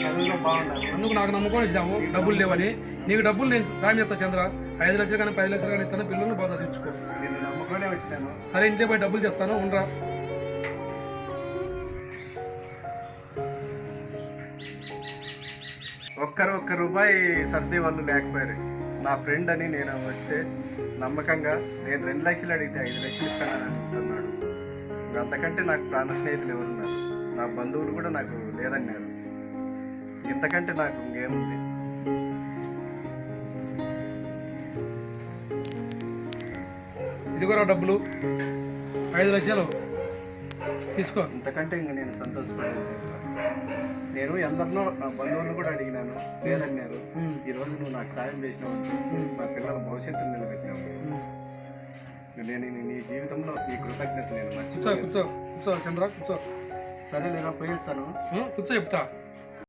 చదువులో బాగుండాలి. అందుకు నాకు నమ్మకం ఇచ్చాము డబ్బులు లేవని. నీకు డబ్బులు నేను సాయం చేస్తా చంద్ర. 5 లక్షలు కానీ 10 లక్షలు కానీ ఇస్తాను, పిల్లల్ని బాగా తెచ్చుకో. నేను నమ్మకంలోనే వచ్చినాను. సరే, ఇంట్లో పోయి డబ్బులు చేస్తాను, ఉండరా. ఒక్క రూపాయి సర్ది వాళ్ళు లేకపోయారు. నా ఫ్రెండ్ అని నేను వస్తే నమ్మకంగా నేను 2 లక్షలు అడిగితే 5 లక్షలు ఇస్తానని అంటున్నాడు. అంతకంటే నాకు ప్రాణ స్నేహితులు ఎవరున్నారు? నా బంధువులు కూడా నాకు లేదన్నారు. ఇంతకంటే నాకు ఇంకేముంది? ఇదిగోరా డబ్బులు, 5 లక్షలు తీసుకో. ఇంతకంటే ఇంక నేను సంతోషపడలేదు. నేను ఎందరినో నా బంధువులను కూడా అడిగినాను, లేదన్నారు. ఈరోజు నువ్వు నాకు సాయం చేసినావు, నా పిల్లల భవిష్యత్తును నిలబెట్టినావు. నేను నీ జీవితంలో నీ కృతజ్ఞత నేను కూర్చో కూర్చో కూర్చో చంద్ర, కూర్చో. సరే లేదా పోయిస్తాను. కూర్చో చెప్తా.